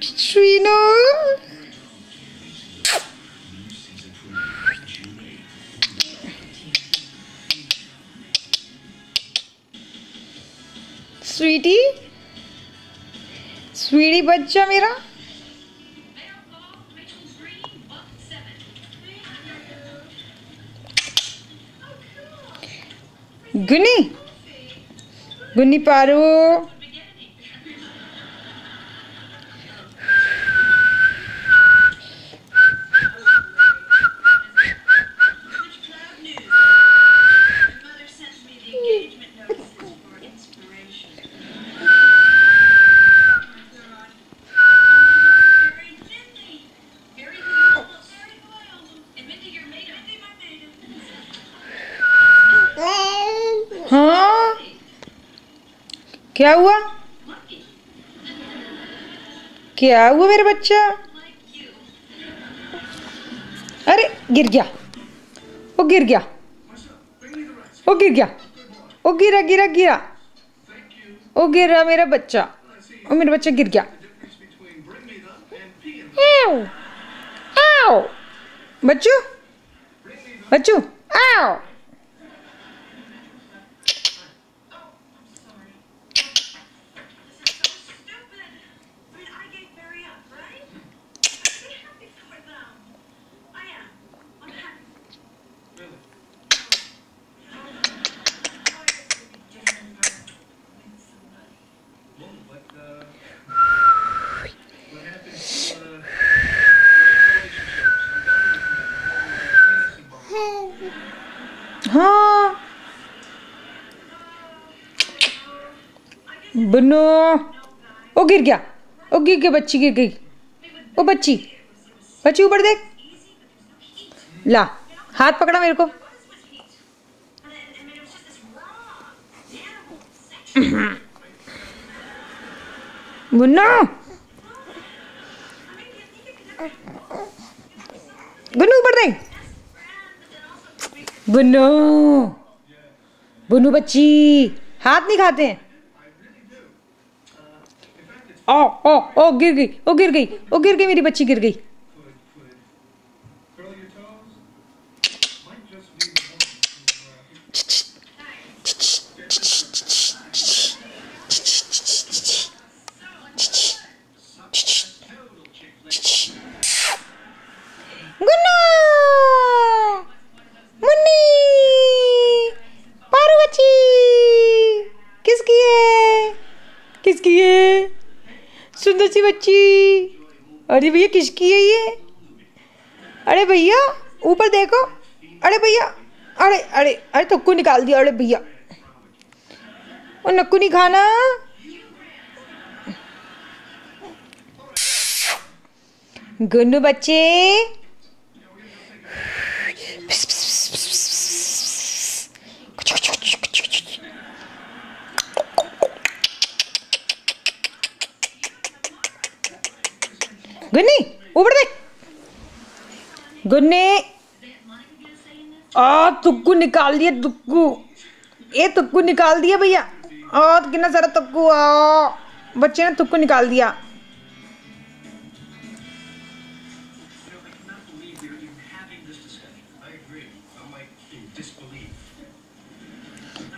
श्रीनू स्वीटी स्वीटी बच्चा मेरा। गुन्नी गुन्नी पारू हाँ क्या हुआ? क्या हुआ मेरा बच्चा? अरे गिर गया, वो गिर गया, वो गिर गया, वो गिरा गिरा गिरा, वो गिरा मेरा बच्चा, वो मेरा बच्चा गिर गया। आओ आओ बच्चू बच्चू आओ। हाँ बनो, ओ गिर गया, ओ गिर गया, बच्ची गिर गई, ओ बच्ची बच्ची ऊपर देख, ला हाथ पकड़ा मेरे को। गुन्नू गुन्नू ऊपर देख, बुन्नू बुन्नू बच्ची हाथ नहीं खाते हैं। ओ गिर गई, ओ गिर गई, ओ गिर गई, मेरी बच्ची गिर गई। गुन्नू मुन्नी पारू बच्ची किसकी है, किसकी है? सुंदर सी बच्ची। अरे भैया किसकी है ये? अरे भैया ऊपर देखो, अरे भैया, अरे अरे अरे थक्कू निकाल दिया। अरे भैया वो नक्कू नहीं खाना। गुन्नू बच्चे गुन्नी ऊपर देख, गुन्नी तुक्कू निकाल दिया, तुक्कू ये तुक्कू निकाल दिया भैया। कितना सारा तुक्कू बच्चे ने तुक्कू निकाल दिया।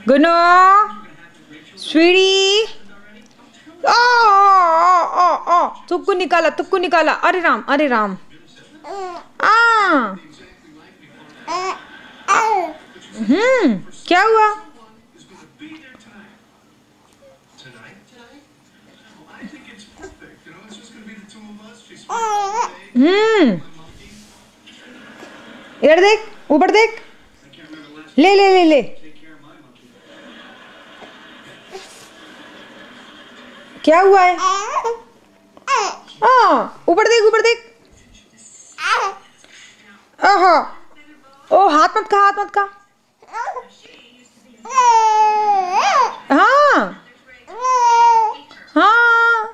गुन्नू स्वीटी तुक्कू निकाला, तुक्कू निकाला। अरे राम, अरे राम। क्या हुआ? इधर देख, ऊपर देख, ले ले ले ले। क्या हुआ है? ऊपर देख, ऊपर देख। ओ हाथ मत खा, हाथ मत खा। हाँ हाँ